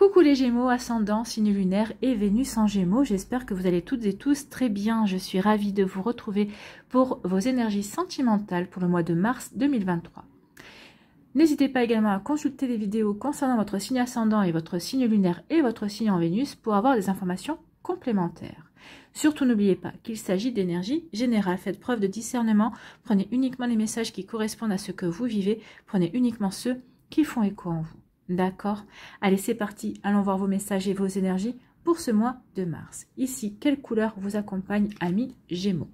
Coucou les Gémeaux, ascendant, signe lunaire et Vénus en Gémeaux. J'espère que vous allez toutes et tous très bien. Je suis ravie de vous retrouver pour vos énergies sentimentales pour le mois de mars 2023. N'hésitez pas également à consulter les vidéos concernant votre signe ascendant et votre signe lunaire et votre signe en Vénus pour avoir des informations complémentaires. Surtout n'oubliez pas qu'il s'agit d'énergie générale. Faites preuve de discernement. Prenez uniquement les messages qui correspondent à ce que vous vivez. Prenez uniquement ceux qui font écho en vous. D'accord? Allez, c'est parti. Allons voir vos messages et vos énergies pour ce mois de mars. Ici, quelle couleur vous accompagne, amis Gémeaux?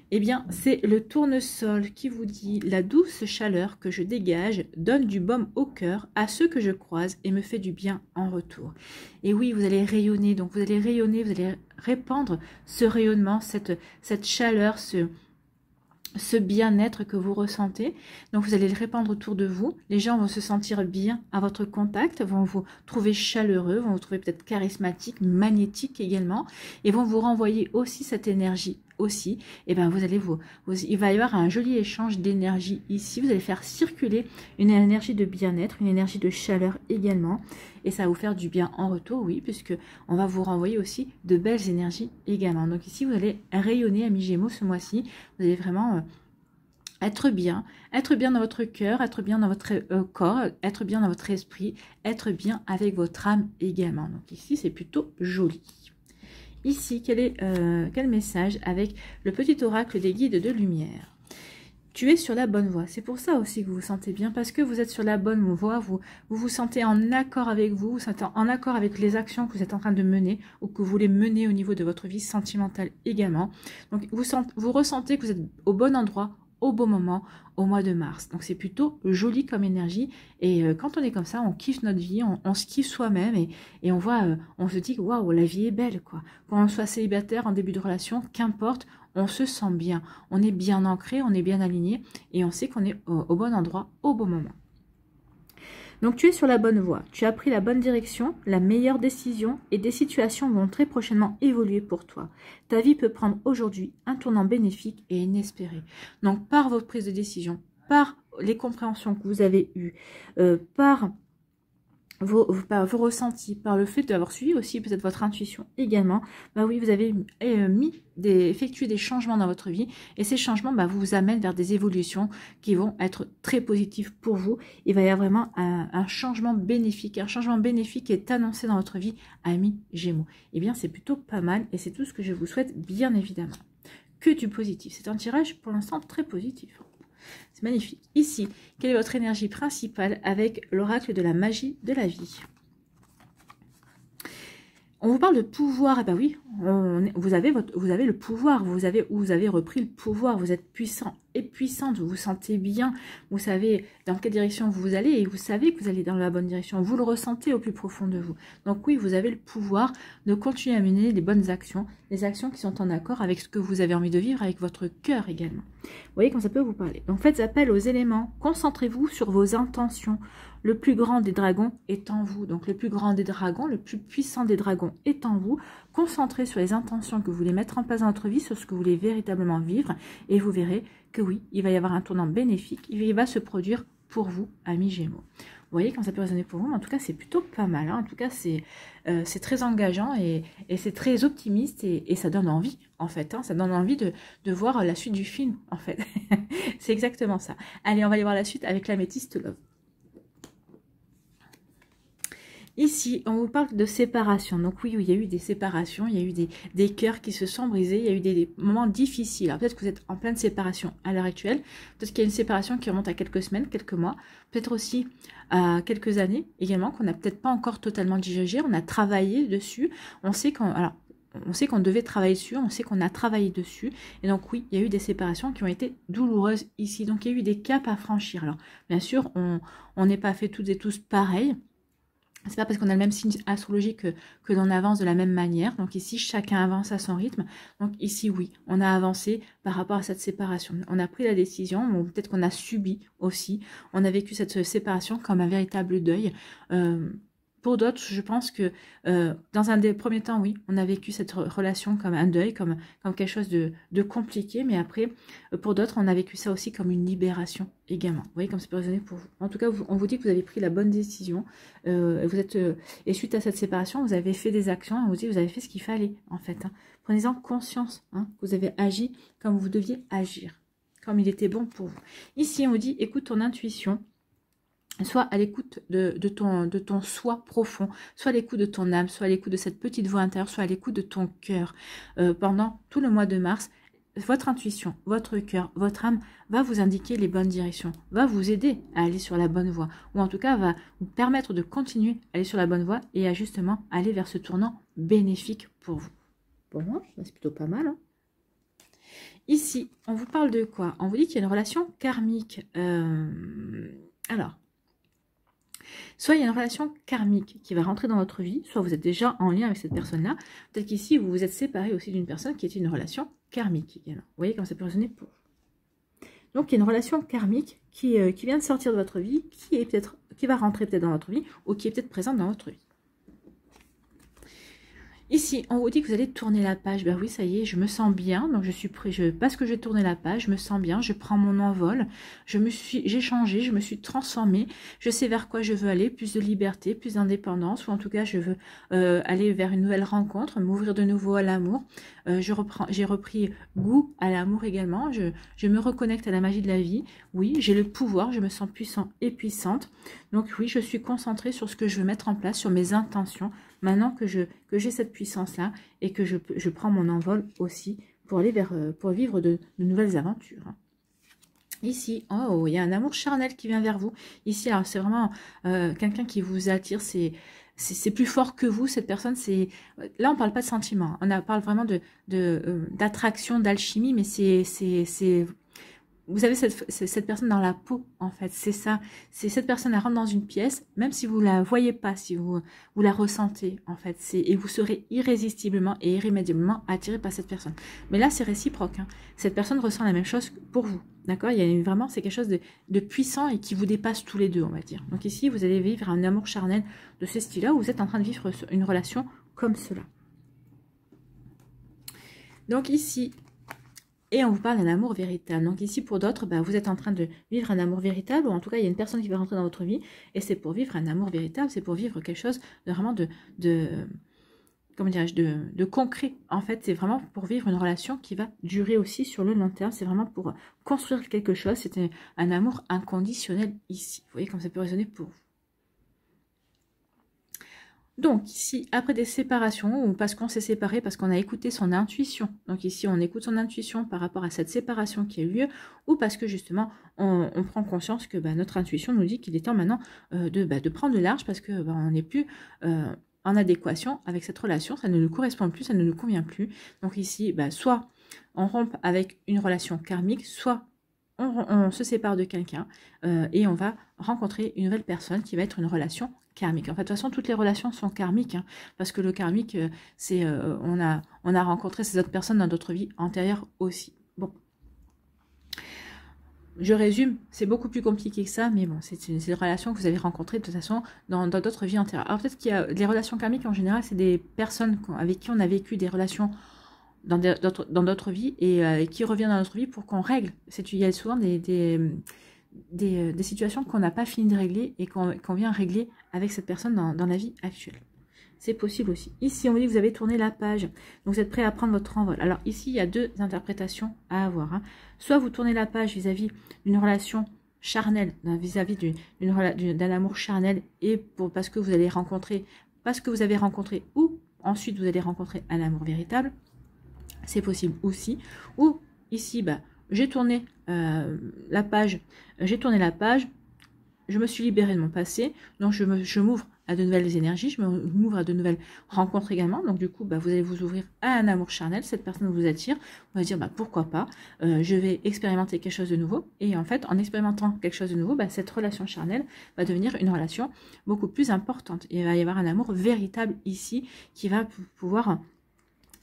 Eh bien, c'est le tournesol qui vous dit: la douce chaleur que je dégage donne du baume au cœur à ceux que je croise et me fait du bien en retour. Et oui, vous allez rayonner, donc vous allez rayonner, vous allez répandre ce rayonnement, cette chaleur, ce bien-être que vous ressentez. Donc vous allez le répandre autour de vous. Les gens vont se sentir bien à votre contact, vont vous trouver chaleureux, vont vous trouver peut-être charismatique, magnétique également, et vont vous renvoyer aussi cette énergie aussi. Et bien vous allez il va y avoir un joli échange d'énergie ici. Vous allez faire circuler une énergie de bien-être, une énergie de chaleur également, et ça va vous faire du bien en retour, oui, puisque on va vous renvoyer aussi de belles énergies également. Donc ici vous allez rayonner, amis Gémeaux, ce mois-ci. Vous allez vraiment être bien dans votre cœur, être bien dans votre corps, être bien dans votre esprit, être bien avec votre âme également. Donc ici c'est plutôt joli. Ici, quel message avec le petit oracle des guides de lumière? Tu es sur la bonne voie. C'est pour ça aussi que vous vous sentez bien, parce que vous êtes sur la bonne voie, vous vous sentez en accord avec vous, vous sentez en accord avec les actions que vous êtes en train de mener ou que vous voulez mener au niveau de votre vie sentimentale également. Donc vous ressentez que vous êtes au bon endroit, au bon moment, au mois de mars. Donc c'est plutôt joli comme énergie, et quand on est comme ça, on kiffe notre vie, on se kiffe soi-même, et on voit, on se dit waouh, la vie est belle, quoi. Quand on soit célibataire en début de relation, qu'importe, on se sent bien, on est bien ancré, on est bien aligné, et on sait qu'on est au bon endroit, au bon moment. Donc tu es sur la bonne voie, tu as pris la bonne direction, la meilleure décision, et des situations vont très prochainement évoluer pour toi. Ta vie peut prendre aujourd'hui un tournant bénéfique et inespéré. Donc par votre prise de décision, par les compréhensions que vous avez eues, par vos ressentis, par le fait d'avoir suivi aussi peut-être votre intuition également, bah oui, vous avez effectué des changements dans votre vie, et ces changements vous amènent vers des évolutions qui vont être très positives pour vous. Il va y avoir vraiment un changement bénéfique, qui est annoncé dans votre vie, amis Gémeaux. Eh bien, c'est plutôt pas mal, et c'est tout ce que je vous souhaite, bien évidemment. Que du positif. C'est un tirage pour l'instant très positif. C'est magnifique. Ici, quelle est votre énergie principale avec l'oracle de la magie de la vie? On vous parle de pouvoir. Eh bien oui, vous avez le pouvoir, vous avez repris le pouvoir, vous êtes puissant et puissante, vous vous sentez bien, vous savez dans quelle direction vous allez, et vous savez que vous allez dans la bonne direction, vous le ressentez au plus profond de vous. Donc oui, vous avez le pouvoir de continuer à mener les bonnes actions, les actions qui sont en accord avec ce que vous avez envie de vivre, avec votre cœur également. Vous voyez quand ça peut vous parler. Donc faites appel aux éléments, concentrez-vous sur vos intentions. Le plus grand des dragons est en vous. Donc le plus grand des dragons, le plus puissant des dragons est en vous. Concentrez sur les intentions que vous voulez mettre en place dans votre vie, sur ce que vous voulez véritablement vivre, et vous verrez que oui, il va y avoir un tournant bénéfique, il va se produire pour vous, amis Gémeaux. Vous voyez quand ça peut résonner pour vous, mais en tout cas c'est plutôt pas mal, hein. En tout cas c'est très engageant, et c'est très optimiste, et ça donne envie en fait, hein. Ça donne envie de voir la suite du film en fait. C'est exactement ça. Allez, on va aller voir la suite avec l'améthyste Love. Ici, on vous parle de séparation. Donc oui, il y a eu des séparations, il y a eu des cœurs qui se sont brisés, il y a eu des moments difficiles. Alors peut-être que vous êtes en pleine séparation à l'heure actuelle, peut-être qu'il y a une séparation qui remonte à quelques semaines, quelques mois, peut-être aussi à quelques années également, qu'on n'a peut-être pas encore totalement digéré, on a travaillé dessus, on sait qu'on devait travailler dessus, on sait qu'on a travaillé dessus, et donc oui, il y a eu des séparations qui ont été douloureuses ici, donc il y a eu des caps à franchir. Alors bien sûr, on n'est pas fait toutes et tous pareils. C'est pas parce qu'on a le même signe astrologique que l'on avance de la même manière. Donc ici, chacun avance à son rythme. Donc ici, oui, on a avancé par rapport à cette séparation. On a pris la décision, bon, peut-être qu'on a subi aussi. On a vécu cette séparation comme un véritable deuil. pour d'autres, je pense que dans un des premiers temps, oui, on a vécu cette relation comme un deuil, comme quelque chose de compliqué, mais après, pour d'autres, on a vécu ça aussi comme une libération également. Vous voyez comme ça peut résonner pour vous. En tout cas, on vous dit que vous avez pris la bonne décision, et suite à cette séparation, vous avez fait des actions, on vous dit que vous avez fait ce qu'il fallait, en fait. Hein. Prenez-en conscience, hein, que vous avez agi comme vous deviez agir, comme il était bon pour vous. Ici, on vous dit, écoute ton intuition, soit à l'écoute de ton soi profond, soit à l'écoute de ton âme, soit à l'écoute de cette petite voix intérieure, soit à l'écoute de ton cœur. Pendant tout le mois de mars, votre intuition, votre cœur, votre âme va vous indiquer les bonnes directions, va vous aider à aller sur la bonne voie, ou en tout cas va vous permettre de continuer à aller sur la bonne voie et à justement aller vers ce tournant bénéfique pour vous. Pour moi, c'est plutôt pas mal. Hein. Ici, on vous parle de quoi? On vous dit qu'il y a une relation karmique. Alors, soit il y a une relation karmique qui va rentrer dans votre vie, soit vous êtes déjà en lien avec cette personne-là. Peut-être qu'ici, vous vous êtes séparé aussi d'une personne qui était une relation karmique également. Vous voyez comment ça peut résonner pour vous. Donc, il y a une relation karmique qui vient de sortir de votre vie, qui va rentrer peut-être dans votre vie, ou qui est peut-être présente dans votre vie. Ici, on vous dit que vous allez tourner la page. Ben oui, ça y est, je me sens bien. Donc, je suis prêt. Parce que j'ai tourné la page, je me sens bien. Je prends mon envol. J'ai changé, je me suis transformée. Je sais vers quoi je veux aller. Plus de liberté, plus d'indépendance. Ou en tout cas, je veux aller vers une nouvelle rencontre, m'ouvrir de nouveau à l'amour. J'ai repris goût à l'amour également. Je me reconnecte à la magie de la vie. Oui, j'ai le pouvoir. Je me sens puissant et puissante. Donc oui, je suis concentrée sur ce que je veux mettre en place, sur mes intentions. Maintenant que j'ai cette puissance-là et que je prends mon envol aussi pour aller pour vivre de nouvelles aventures. Ici, oh, il y a un amour charnel qui vient vers vous. Ici, alors c'est vraiment quelqu'un qui vous attire, c'est plus fort que vous, cette personne. Là, on parle pas de sentiments, on parle vraiment d'attraction, d'alchimie, mais vous avez cette personne dans la peau, en fait. C'est ça. C'est cette personne, elle rentre dans une pièce, même si vous la voyez pas, si vous la ressentez, en fait. Et vous serez irrésistiblement et irrémédiablement attiré par cette personne. Mais là, c'est réciproque. Hein. Cette personne ressent la même chose pour vous. D'accord? Vraiment, c'est quelque chose de puissant et qui vous dépasse tous les deux, on va dire. Donc ici, vous allez vivre un amour charnel de ce style-là, où vous êtes en train de vivre une relation comme cela. Donc ici... Et on vous parle d'un amour véritable. Donc ici, pour d'autres, vous êtes en train de vivre un amour véritable, ou en tout cas, il y a une personne qui va rentrer dans votre vie, et c'est pour vivre un amour véritable, c'est pour vivre quelque chose de vraiment comment dirais-je, de concret. En fait, c'est vraiment pour vivre une relation qui va durer aussi sur le long terme. C'est vraiment pour construire quelque chose. C'est un amour inconditionnel ici. Vous voyez comme ça peut résonner pour vous. Donc ici, après des séparations, ou parce qu'on s'est séparé, parce qu'on a écouté son intuition, donc ici on écoute son intuition par rapport à cette séparation qui a eu lieu, ou parce que justement on prend conscience que notre intuition nous dit qu'il est temps maintenant de prendre le large, parce que on n'est plus en adéquation avec cette relation, ça ne nous correspond plus, ça ne nous convient plus. Donc ici, soit on rompt avec une relation karmique, soit on se sépare de quelqu'un et on va rencontrer une nouvelle personne qui va être une relation karmique. En fait, de toute façon, toutes les relations sont karmiques, hein, parce que le karmique, c'est on a rencontré ces autres personnes dans d'autres vies antérieures aussi. Bon, je résume, c'est beaucoup plus compliqué que ça, mais bon, c'est des relations que vous avez rencontrées de toute façon dans d'autres vies antérieures. Alors peut-être qu'il y a des relations karmiques en général, c'est des personnes avec qui on a vécu des relations dans d'autres vies et qui revient dans notre vie pour qu'on règle. Il y a souvent des situations qu'on n'a pas fini de régler et qu'on vient régler avec cette personne dans la vie actuelle. C'est possible aussi. Ici, on vous dit que vous avez tourné la page. Donc, vous êtes prêt à prendre votre envol. Alors, ici, il y a deux interprétations à avoir. Hein. Soit vous tournez la page vis-à-vis d'une relation charnelle, vis-à-vis d'un amour charnel, et parce que vous avez rencontré, ou ensuite vous allez rencontrer un amour véritable. C'est possible aussi. Ou ici, j'ai tourné la page, je me suis libérée de mon passé, donc je m'ouvre à de nouvelles énergies, je m'ouvre à de nouvelles rencontres également, donc du coup, vous allez vous ouvrir à un amour charnel, cette personne vous attire, on va dire, pourquoi pas, je vais expérimenter quelque chose de nouveau, et en fait, en expérimentant quelque chose de nouveau, cette relation charnelle va devenir une relation beaucoup plus importante, et il va y avoir un amour véritable ici, qui va pouvoir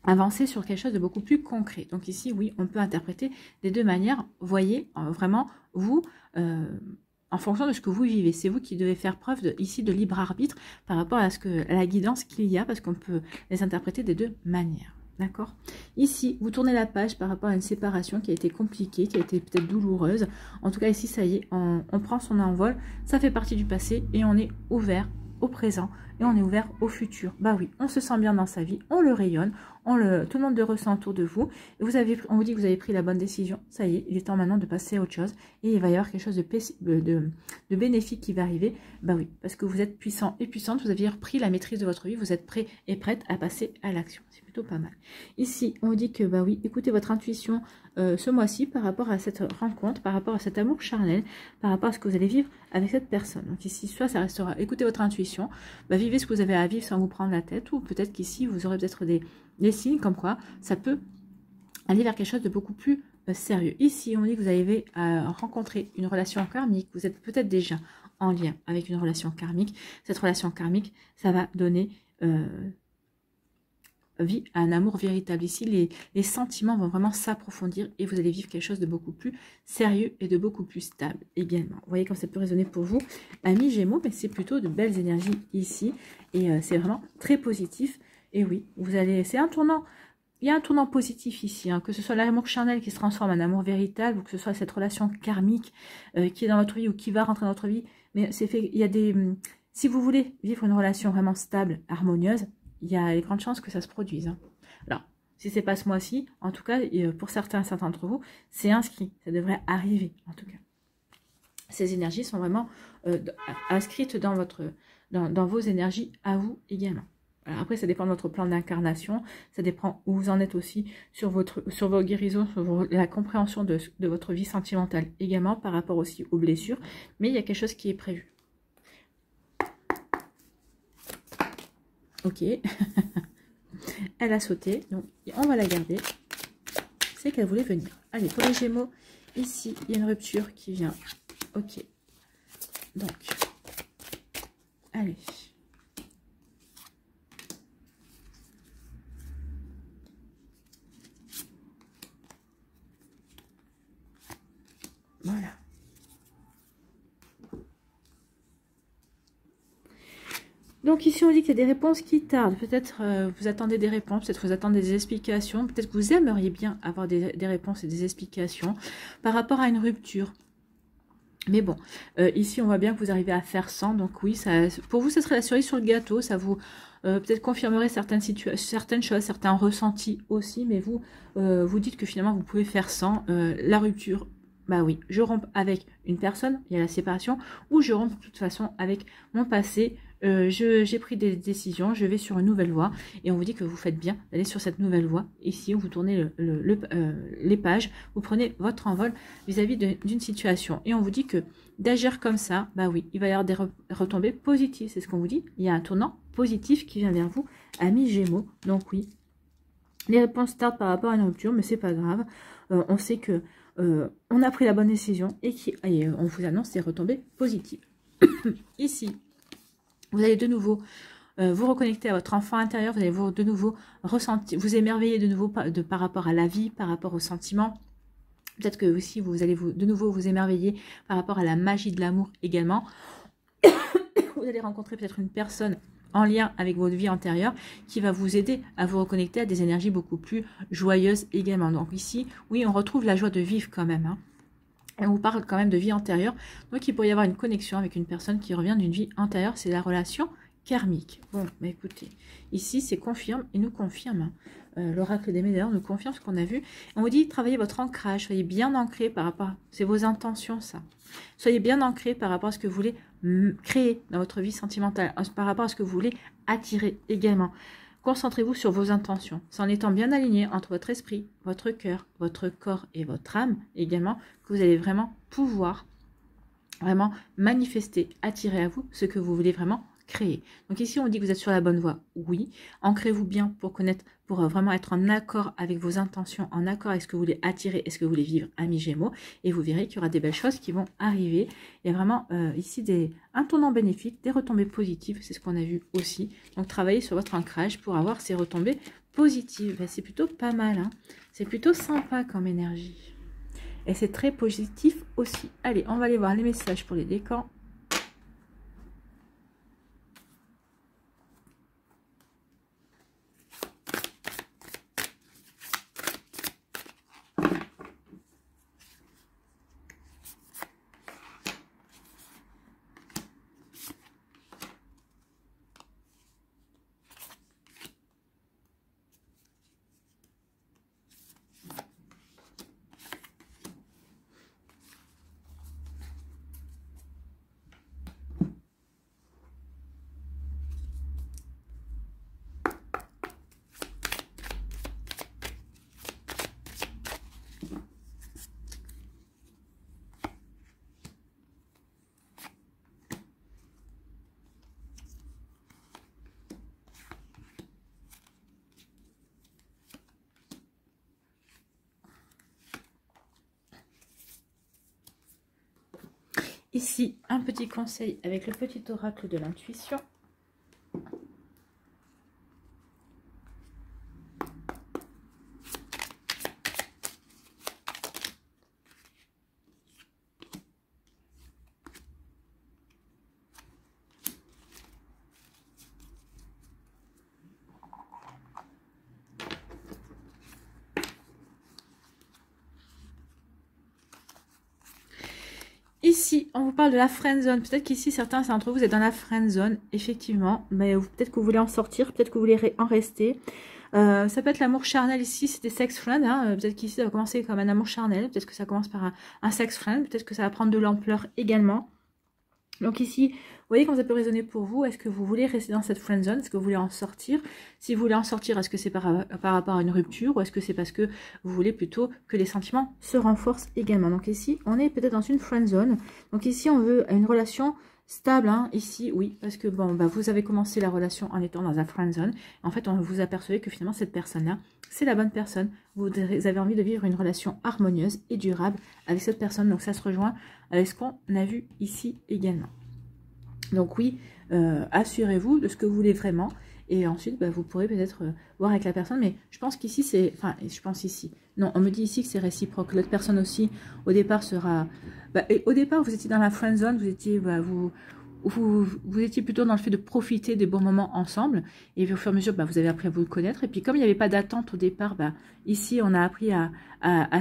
avancer sur quelque chose de beaucoup plus concret. Donc ici, oui, on peut interpréter des deux manières. Voyez, vraiment, vous, en fonction de ce que vous vivez. C'est vous qui devez faire preuve ici de libre arbitre par rapport à la guidance qu'il y a, parce qu'on peut les interpréter des deux manières. D'accord? Ici, vous tournez la page par rapport à une séparation qui a été compliquée, qui a été peut-être douloureuse. En tout cas, ici, ça y est, on prend son envol. Ça fait partie du passé et on est ouvert au présent et on est ouvert au futur. Bah oui, on se sent bien dans sa vie, on le rayonne, tout le monde le ressent autour de vous. Et on vous dit que vous avez pris la bonne décision. Ça y est, il est temps maintenant de passer à autre chose. Et il va y avoir quelque chose de bénéfique qui va arriver. Bah oui, parce que vous êtes puissant et puissante, vous avez repris la maîtrise de votre vie, vous êtes prêt et prête à passer à l'action. C'est plutôt pas mal. Ici, on vous dit que bah oui, écoutez votre intuition ce mois-ci par rapport à cette rencontre, par rapport à cet amour charnel, par rapport à ce que vous allez vivre avec cette personne. Donc ici, soit ça restera, écoutez votre intuition, bah vivez ce que vous avez à vivre sans vous prendre la tête, ou peut-être qu'ici, vous aurez peut-être des signes comme quoi ça peut aller vers quelque chose de beaucoup plus sérieux. Ici, on dit que vous avez rencontré une relation karmique, vous êtes peut-être déjà en lien avec une relation karmique. Cette relation karmique, ça va donner vie à un amour véritable. Ici, les sentiments vont vraiment s'approfondir et vous allez vivre quelque chose de beaucoup plus sérieux et de beaucoup plus stable également. Vous voyez comme ça peut résonner pour vous, amis Gémeaux, mais c'est plutôt de belles énergies ici et c'est vraiment très positif. Et oui, c'est un tournant. Il y a un tournant positif ici, hein, que ce soit l'amour charnel qui se transforme en amour véritable, ou que ce soit cette relation karmique qui est dans votre vie ou qui va rentrer dans votre vie. Mais c'est fait, il y a si vous voulez vivre une relation vraiment stable, harmonieuse, il y a les grandes chances que ça se produise. Hein. Alors, si c'est pas ce mois-ci, en tout cas, pour certains d'entre vous, c'est inscrit. Ça devrait arriver, en tout cas. Ces énergies sont vraiment inscrites dans vos énergies à vous également. Alors après, ça dépend de votre plan d'incarnation, ça dépend où vous en êtes aussi sur vos guérisons, sur la compréhension de votre vie sentimentale également, par rapport aussi aux blessures, mais il y a quelque chose qui est prévu. Ok, elle a sauté, donc on va la garder, c'est qu'elle voulait venir. Allez, pour les Gémeaux, ici, il y a une rupture qui vient. Ok, donc, allez. Voilà. Donc ici on dit qu'il y a des réponses qui tardent. Peut-être vous attendez des réponses, peut-être vous attendez des explications, peut-être que vous aimeriez bien avoir des réponses et des explications par rapport à une rupture. Mais bon, ici on voit bien que vous arrivez à faire sans, donc oui, pour vous ce serait la cerise sur le gâteau, ça vous peut-être confirmerait certaines choses, certains ressentis aussi, mais vous vous dites que finalement vous pouvez faire sans la rupture. Bah oui, je romps avec une personne, il y a la séparation, ou je romps de toute façon avec mon passé, j'ai pris des décisions, je vais sur une nouvelle voie, et on vous dit que vous faites bien d'aller sur cette nouvelle voie. Ici, vous tournez les pages, vous prenez votre envol vis-à-vis d'une situation, et on vous dit que d'agir comme ça, bah oui, il va y avoir des retombées positives, c'est ce qu'on vous dit, il y a un tournant positif qui vient vers vous, amis Gémeaux, donc oui, les réponses tardent par rapport à une rupture, mais c'est pas grave, on sait que on a pris la bonne décision et on vous annonce des retombées positives. Ici, vous allez de nouveau vous reconnecter à votre enfant intérieur, vous allez de nouveau ressentir, vous émerveiller de nouveau par rapport à la vie, par rapport aux sentiments. Peut-être que aussi vous allez de nouveau vous émerveiller par rapport à la magie de l'amour également. Vous allez rencontrer peut-être une personne en lien avec votre vie antérieure qui va vous aider à vous reconnecter à des énergies beaucoup plus joyeuses également. Donc ici, oui, on retrouve la joie de vivre quand même. Hein. Et on vous parle quand même de vie antérieure. Donc il pourrait y avoir une connexion avec une personne qui revient d'une vie antérieure. C'est la relation karmique. Bon, bah écoutez, ici c'est confirme et nous confirme. Hein. L'oracle des Médéors nous confirme ce qu'on a vu. On vous dit travaillez votre ancrage, soyez bien ancré par rapport, c'est vos intentions ça. Soyez bien ancré par rapport à ce que vous voulez créer dans votre vie sentimentale, par rapport à ce que vous voulez attirer également. Concentrez-vous sur vos intentions, c'est en étant bien aligné entre votre esprit, votre cœur, votre corps et votre âme également, que vous allez vraiment pouvoir vraiment manifester, attirer à vous ce que vous voulez vraiment créer. Donc ici on dit que vous êtes sur la bonne voie, oui, ancrez-vous bien pour connaître, pour vraiment être en accord avec vos intentions, en accord avec ce que vous voulez attirer et ce que vous voulez vivre, amis Gémeaux, et vous verrez qu'il y aura des belles choses qui vont arriver. Il y a vraiment ici un tournant bénéfique, des retombées positives, c'est ce qu'on a vu aussi. Donc travaillez sur votre ancrage pour avoir ces retombées positives. Ben, c'est plutôt pas mal, hein. C'est plutôt sympa comme énergie. et c'est très positif aussi. Allez, on va aller voir les messages pour les décans. Ici, un petit conseil avec le petit oracle de l'intuition. Ici, on vous parle de la friend zone. Peut-être qu'ici, certains d'entre vous êtes dans la friend zone, effectivement. Mais peut-être que vous voulez en sortir, peut-être que vous voulez en rester. Ça peut être l'amour charnel ici, c'est des sex friends. Hein. Peut-être qu'ici, ça va commencer comme un amour charnel. Peut-être que ça commence par un sex friend. Peut-être que ça va prendre de l'ampleur également. Donc ici, vous voyez comment ça peut résonner pour vous. Est-ce que vous voulez rester dans cette friend zone? Est-ce que vous voulez en sortir? Si vous voulez en sortir, est-ce que c'est par rapport à une rupture? Ou est-ce que c'est parce que vous voulez plutôt que les sentiments se renforcent également? Donc ici, on est peut-être dans une friend zone. Donc ici, on veut une relation stable. Hein. Ici, oui, parce que bon, bah, vous avez commencé la relation en étant dans un friend zone. En fait, on vous apercevez que finalement, cette personne-là, c'est la bonne personne. Vous avez envie de vivre une relation harmonieuse et durable avec cette personne. Donc ça se rejoint avec ce qu'on a vu ici également. Donc oui, assurez-vous de ce que vous voulez vraiment. Et ensuite, bah, vous pourrez peut-être voir avec la personne. Mais je pense qu'ici, c'est... Enfin, je pense ici. Non, on me dit ici que c'est réciproque. L'autre personne aussi, au départ, sera... Bah, et au départ, vous étiez dans la friend zone. Vous étiez... Bah, vous étiez plutôt dans le fait de profiter des bons moments ensemble. Et au fur et à mesure, bah, vous avez appris à vous connaître. Et puis, comme il n'y avait pas d'attente au départ, bah, ici, on a appris à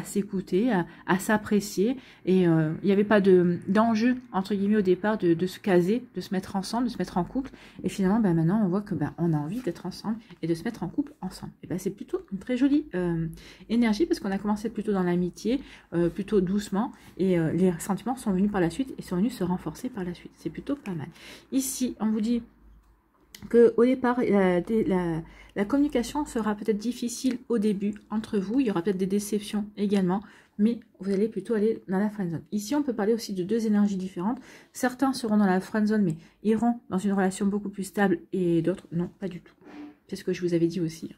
s'écouter, à s'apprécier. Et il n'y avait pas d'enjeu, entre guillemets, au départ, de se caser, de se mettre ensemble, de se mettre en couple. Et finalement, bah, maintenant, on voit que bah, on a envie d'être ensemble et de se mettre en couple ensemble. Et bah, c'est plutôt une très jolie énergie parce qu'on a commencé plutôt dans l'amitié, plutôt doucement. Et les sentiments sont venus par la suite et sont venus se renforcer par la suite. C'est plutôt pas mal. Ici, on vous dit que au départ, la communication sera peut-être difficile au début entre vous. Il y aura peut-être des déceptions également, mais vous allez plutôt aller dans la friendzone. Ici, on peut parler aussi de deux énergies différentes. Certains seront dans la friendzone, mais iront dans une relation beaucoup plus stable et d'autres, non, pas du tout. C'est ce que je vous avais dit aussi.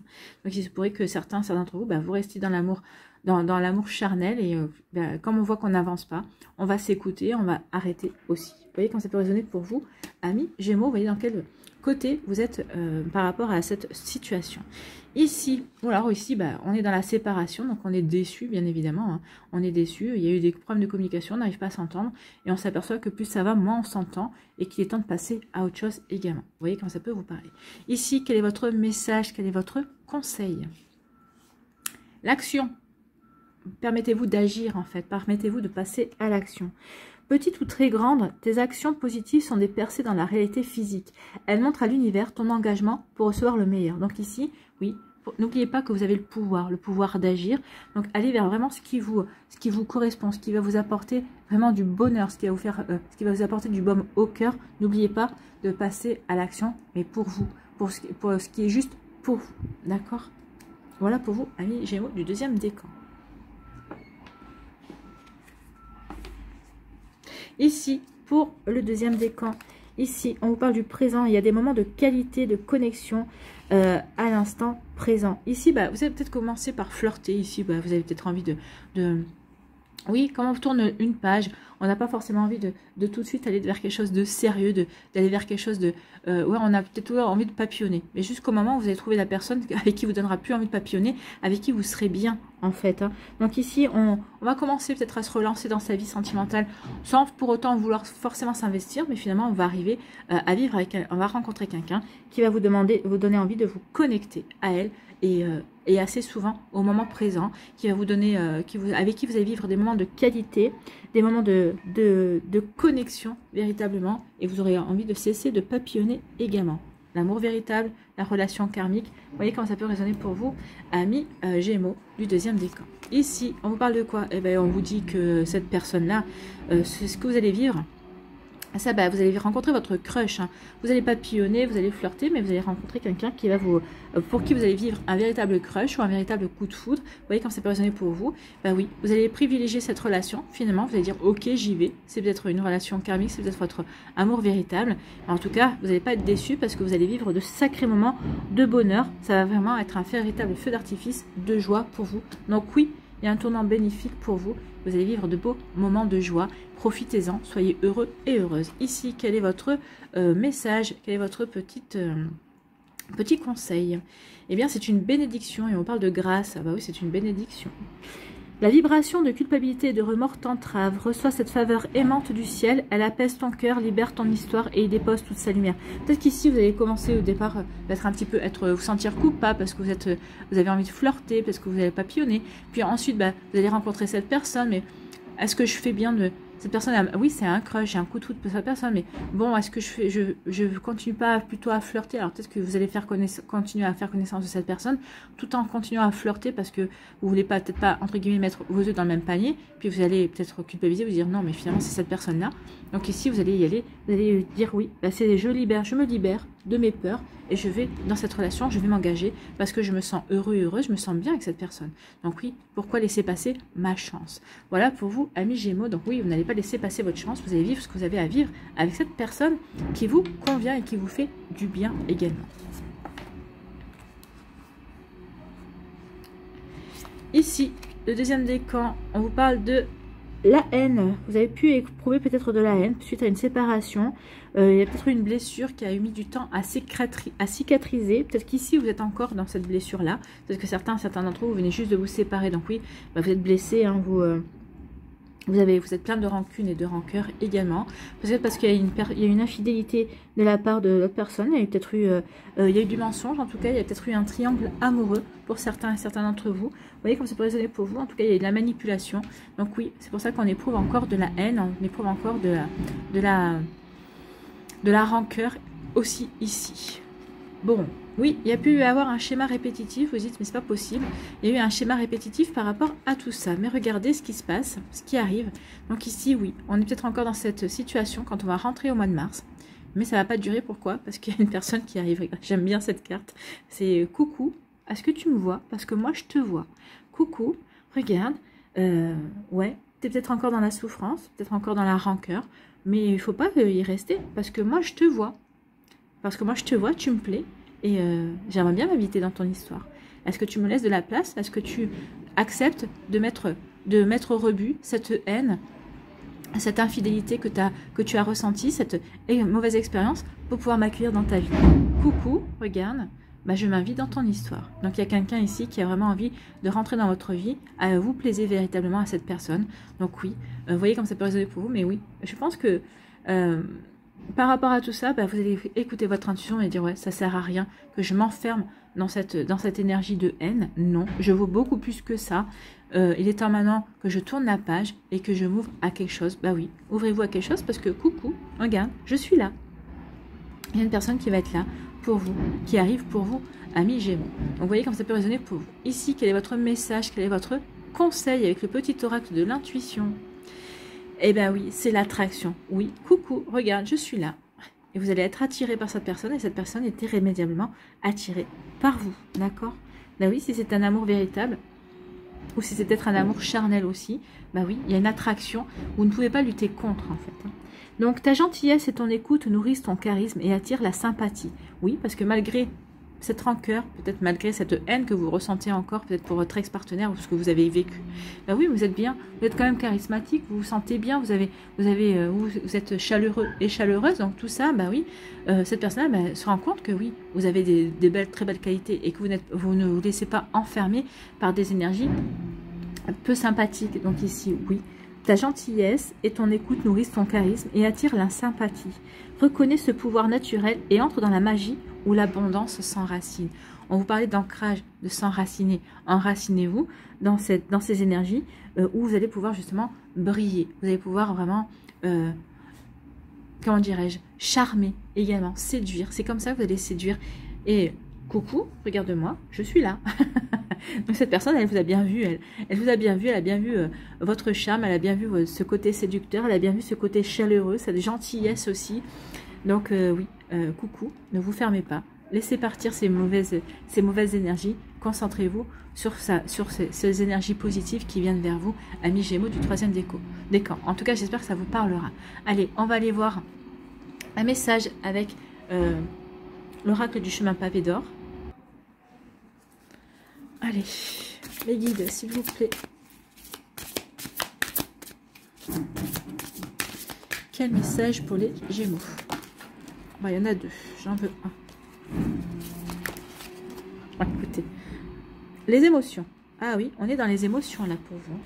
Donc, il se pourrait que certains d'entre vous, bah, vous restiez dans l'amour dans l'amour charnel et bah, comme on voit qu'on n'avance pas, on va s'écouter, on va arrêter aussi. Vous voyez quand ça peut résonner pour vous, amis Gémeaux, vous voyez dans quel côté vous êtes par rapport à cette situation. Ici, alors ici, bah, on est dans la séparation, donc on est déçu, bien évidemment. Hein. On est déçu, il y a eu des problèmes de communication, on n'arrive pas à s'entendre, et on s'aperçoit que plus ça va, moins on s'entend, et qu'il est temps de passer à autre chose également. Vous voyez quand ça peut vous parler. Ici, quel est votre message, quel est votre conseil? L'action. Permettez-vous d'agir, en fait. Permettez-vous de passer à l'action. Petite ou très grande, tes actions positives sont des percées dans la réalité physique. Elles montrent à l'univers ton engagement pour recevoir le meilleur. Donc ici, oui, n'oubliez pas que vous avez le pouvoir d'agir. Donc allez vers vraiment ce qui vous correspond, ce qui va vous apporter vraiment du bonheur, ce qui va vous apporter du baume au cœur. N'oubliez pas de passer à l'action, mais pour vous, pour ce qui est juste pour vous. D'accord? Voilà pour vous, amis Gémeaux du deuxième décan. Ici, pour le deuxième décan, ici, on vous parle du présent. Il y a des moments de qualité, de connexion à l'instant présent. Ici, bah, vous avez peut-être commencé par flirter. Ici, bah, vous avez peut-être envie de... Oui, quand on tourne une page, on n'a pas forcément envie de tout de suite aller vers quelque chose de sérieux, d'aller vers quelque chose de... ouais, on a peut-être envie de papillonner. Mais jusqu'au moment où vous allez trouver la personne avec qui vous donnera plus envie de papillonner, avec qui vous serez bien, en fait. Hein. Donc ici, on va commencer peut-être à se relancer dans sa vie sentimentale, sans pour autant vouloir forcément s'investir, mais finalement, on va arriver à vivre avec... On va rencontrer quelqu'un qui va vous donner envie de vous connecter à elle, et assez souvent au moment présent, qui va vous donner, avec qui vous allez vivre des moments de qualité, des moments de connexion véritablement, et vous aurez envie de cesser de papillonner également. L'amour véritable, la relation karmique, vous voyez comment ça peut résonner pour vous, amis Gémeaux du deuxième décan. Ici, on vous parle de quoi? Eh bien, on vous dit que cette personne-là, c'est ce que vous allez vivre. Ça, bah, vous allez rencontrer votre crush. Hein. Vous allez papillonner, vous allez flirter, mais vous allez rencontrer quelqu'un qui va vous, pour qui vous allez vivre un véritable crush ou un véritable coup de foudre. Vous voyez comme ça peut résonner pour vous. Bah oui, vous allez privilégier cette relation. Finalement, vous allez dire ok, j'y vais. C'est peut-être une relation karmique, c'est peut-être votre amour véritable. En tout cas, vous n'allez pas être déçu parce que vous allez vivre de sacrés moments de bonheur. Ça va vraiment être un véritable feu d'artifice de joie pour vous. Donc oui, il y a un tournant bénéfique pour vous. Vous allez vivre de beaux moments de joie. Profitez-en, soyez heureux et heureuses. Ici, quel est votre message? Quel est votre petit conseil? Eh bien, c'est une bénédiction et on parle de grâce. Ah bah oui, c'est une bénédiction. La vibration de culpabilité et de remords t'entrave. Reçois cette faveur aimante du ciel. Elle apaise ton cœur, libère ton histoire et y dépose toute sa lumière. Peut-être qu'ici, vous allez commencer au départ d'être un petit peu, vous sentir coupable parce que vous avez envie de flirter, parce que vous allez papillonner. Puis ensuite, bah, vous allez rencontrer cette personne. Mais est-ce que je fais bien de... Cette personne, oui, c'est un crush, j'ai un coup de foudre pour cette personne, mais bon, est-ce que je continue pas plutôt à flirter? Alors peut-être que vous allez continuer à faire connaissance de cette personne, tout en continuant à flirter parce que vous voulez pas, peut-être pas, entre guillemets, mettre vos œufs dans le même panier, puis vous allez peut-être culpabiliser, vous dire non, mais finalement, c'est cette personne-là. Donc ici, vous allez y aller, vous allez dire oui, bah, je me libère de mes peurs, et je vais, dans cette relation, je vais m'engager parce que je me sens heureux et heureuse, je me sens bien avec cette personne. Donc oui, pourquoi laisser passer ma chance? Voilà pour vous, amis Gémeaux. Donc oui, vous n'allez pas laisser passer votre chance, vous allez vivre ce que vous avez à vivre avec cette personne qui vous convient et qui vous fait du bien également. Ici, le deuxième décan, on vous parle de la haine. Vous avez pu éprouver peut-être de la haine suite à une séparation. Il y a peut-être une blessure qui a mis du temps à cicatriser. Peut-être qu'ici, vous êtes encore dans cette blessure-là. Peut-être que certains d'entre vous venez juste de vous séparer. Donc oui, bah, vous êtes blessé. Hein, vous êtes plein de rancune et de rancœur également. Peut-être parce qu'il y a une infidélité de la part de l'autre personne. Il y a peut-être eu du mensonge. En tout cas, il y a peut-être eu un triangle amoureux pour certains d'entre vous. Vous voyez comme ça peut résonner pour vous. En tout cas, il y a eu de la manipulation. Donc oui, c'est pour ça qu'on éprouve encore de la haine. On éprouve encore de la rancœur aussi ici. Bon, oui, il y a pu y avoir un schéma répétitif. Vous dites, mais c'est pas possible. Il y a eu un schéma répétitif par rapport à tout ça. Mais regardez ce qui se passe, ce qui arrive. Donc ici, oui, on est peut-être encore dans cette situation quand on va rentrer au mois de mars. Mais ça va pas durer. Pourquoi? Parce qu'il y a une personne qui arrive. J'aime bien cette carte. C'est coucou. Est-ce que tu me vois? Parce que moi, je te vois. Coucou, regarde. Ouais, tu es peut-être encore dans la souffrance, peut-être encore dans la rancœur. Mais il ne faut pas y rester. Parce que moi, je te vois. Parce que moi, je te vois, tu me plais. Et j'aimerais bien m'habiter dans ton histoire. Est-ce que tu me laisses de la place? Est-ce que tu acceptes de mettre au rebut cette haine, cette infidélité que tu as ressentie, cette mauvaise expérience pour pouvoir m'accueillir dans ta vie? Coucou, regarde, bah, je m'invite dans ton histoire. Donc il y a quelqu'un ici qui a vraiment envie de rentrer dans votre vie, vous plaisez véritablement à cette personne. Donc oui, vous voyez comme ça peut résonner pour vous, mais oui, je pense que... par rapport à tout ça, bah, vous allez écouter votre intuition et dire ouais, ça sert à rien que je m'enferme dans cette énergie de haine. Non, je vaux beaucoup plus que ça. Il est temps maintenant que je tourne la page et que je m'ouvre à quelque chose. Bah oui, ouvrez-vous à quelque chose parce que coucou, regarde, je suis là. Il y a une personne qui va être là pour vous, qui arrive pour vous, amis Gémeaux. Donc vous voyez comme ça peut résonner pour vous. Ici, quel est votre message, quel est votre conseil avec le petit oracle de l'intuition? Eh bien oui, c'est l'attraction. Oui, coucou, regarde, je suis là. Et vous allez être attiré par cette personne et cette personne est irrémédiablement attirée par vous. D'accord? Ben oui, si c'est un amour véritable ou si c'est peut-être un amour charnel aussi, ben oui, il y a une attraction. Vous ne pouvez pas lutter contre en fait. Donc ta gentillesse et ton écoute nourrissent ton charisme et attirent la sympathie. Oui, parce que malgré cette rancœur, peut-être malgré cette haine que vous ressentez encore, peut-être pour votre ex-partenaire ou ce que vous avez vécu. Ben oui, vous êtes bien, vous êtes quand même charismatique, vous vous sentez bien, vous êtes chaleureux et chaleureuse, donc tout ça, ben oui, cette personne ben, se rend compte que oui, vous avez des très belles qualités et que vous ne vous laissez pas enfermer par des énergies peu sympathiques. Donc ici, oui. Ta gentillesse et ton écoute nourrissent ton charisme et attirent la sympathie. Reconnais ce pouvoir naturel et entre dans la magie où l'abondance s'enracine. On vous parlait d'ancrage, de s'enraciner. Enracinez-vous dans ces énergies où vous allez pouvoir justement briller. Vous allez pouvoir vraiment, comment dirais-je, charmer également, séduire. C'est comme ça que vous allez séduire. Et coucou, regarde-moi, je suis là. Donc cette personne, elle vous a bien vu, elle vous a bien vu, elle a bien vu votre charme, elle a bien vu ce côté séducteur, elle a bien vu ce côté chaleureux, cette gentillesse aussi. Donc oui, coucou, ne vous fermez pas, laissez partir ces mauvaises énergies, concentrez-vous sur ces énergies positives qui viennent vers vous, amis Gémeaux du 3e décan. En tout cas, j'espère que ça vous parlera. Allez, on va aller voir un message avec l'oracle du chemin pavé d'or. Allez, les guides, s'il vous plaît. Quel message pour les Gémeaux? Bon, il y en a deux, j'en veux un. Écoutez, les émotions. Ah oui, on est dans les émotions là pour vous.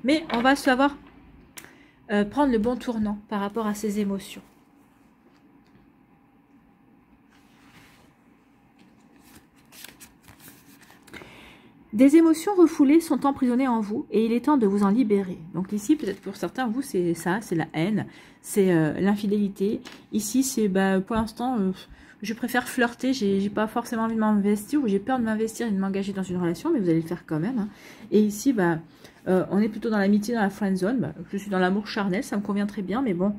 Mais on va savoir prendre le bon tournant par rapport à ces émotions. Des émotions refoulées sont emprisonnées en vous et il est temps de vous en libérer. Donc ici, peut-être pour certains, vous, c'est ça, c'est la haine, c'est l'infidélité. Ici, c'est pour l'instant, je préfère flirter, j'ai pas forcément envie de m'investir ou j'ai peur de m'investir et de m'engager dans une relation, mais vous allez le faire quand même. Hein. Et ici, on est plutôt dans l'amitié, dans la friend zone. Je suis dans l'amour charnel, ça me convient très bien, mais bon,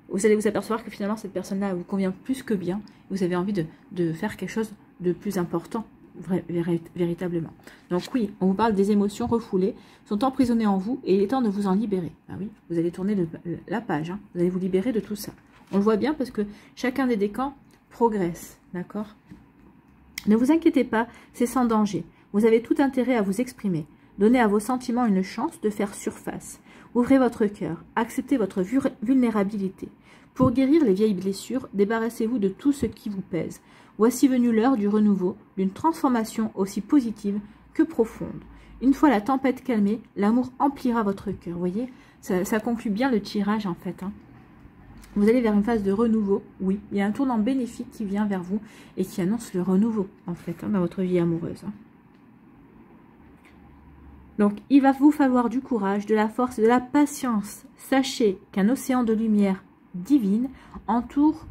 vous allez vous apercevoir que finalement, cette personne-là vous convient plus que bien. Vous avez envie de faire quelque chose de plus important. Véritablement. Donc oui, on vous parle des émotions refoulées, sont emprisonnées en vous et il est temps de vous en libérer. Ah oui, vous allez tourner la page, hein. Vous allez vous libérer de tout ça. On le voit bien parce que chacun des décans progresse, d'accord? Ne vous inquiétez pas, c'est sans danger. Vous avez tout intérêt à vous exprimer. Donnez à vos sentiments une chance de faire surface. Ouvrez votre cœur, acceptez votre vulnérabilité. Pour guérir les vieilles blessures, débarrassez-vous de tout ce qui vous pèse. Voici venue l'heure du renouveau, d'une transformation aussi positive que profonde. Une fois la tempête calmée, l'amour emplira votre cœur. Vous voyez, ça conclut bien le tirage en fait. Hein. Vous allez vers une phase de renouveau. Oui, il y a un tournant bénéfique qui vient vers vous et qui annonce le renouveau en fait dans votre vie amoureuse. Hein. Donc, il va vous falloir du courage, de la force et de la patience. Sachez qu'un océan de lumière divine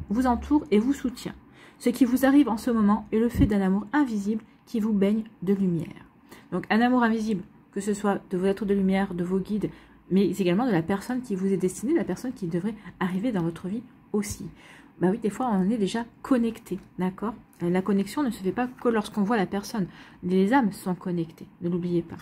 vous entoure et vous soutient. Ce qui vous arrive en ce moment est le fait d'un amour invisible qui vous baigne de lumière. Donc un amour invisible, que ce soit de vos êtres de lumière, de vos guides, mais également de la personne qui vous est destinée, la personne qui devrait arriver dans votre vie aussi. Bah oui, des fois on est déjà connecté, d'accord? La connexion ne se fait pas que lorsqu'on voit la personne. Les âmes sont connectées, ne l'oubliez pas.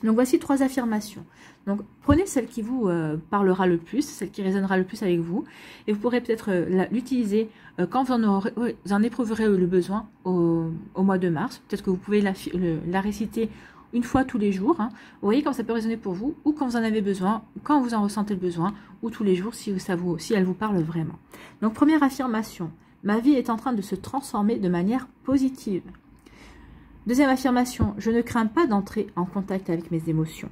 Donc voici 3 affirmations. Donc prenez celle qui vous parlera le plus, celle qui résonnera le plus avec vous. Et vous pourrez peut-être l'utiliser quand vous en éprouverez le besoin au mois de mars. Peut-être que vous pouvez la réciter une fois tous les jours. Hein. Vous voyez comme ça peut résonner pour vous, ou quand vous en avez besoin, quand vous en ressentez le besoin, ou tous les jours si elle vous parle vraiment. Donc première affirmation, ma vie est en train de se transformer de manière positive. Deuxième affirmation, je ne crains pas d'entrer en contact avec mes émotions.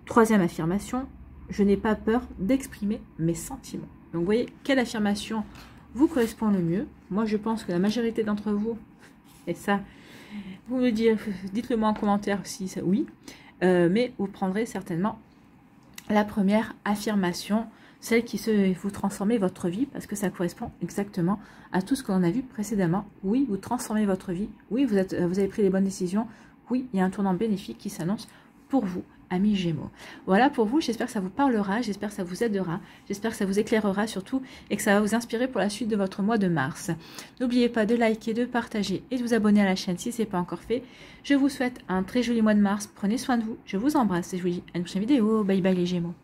Troisième affirmation, je n'ai pas peur d'exprimer mes sentiments. Donc vous voyez quelle affirmation vous correspond le mieux. Moi je pense que la majorité d'entre vous, et ça, vous me dites-le moi en commentaire si ça, oui, mais vous prendrez certainement la première affirmation, celle qui vous transformez votre vie, parce que ça correspond exactement à tout ce qu'on a vu précédemment. Oui, vous transformez votre vie. Oui, vous avez pris les bonnes décisions. Oui, il y a un tournant bénéfique qui s'annonce pour vous, amis Gémeaux. Voilà pour vous, j'espère que ça vous parlera, j'espère que ça vous aidera, j'espère que ça vous éclairera surtout et que ça va vous inspirer pour la suite de votre mois de mars. N'oubliez pas de liker, de partager et de vous abonner à la chaîne si ce n'est pas encore fait. Je vous souhaite un très joli mois de mars, prenez soin de vous, je vous embrasse et je vous dis à une prochaine vidéo. Bye bye les Gémeaux.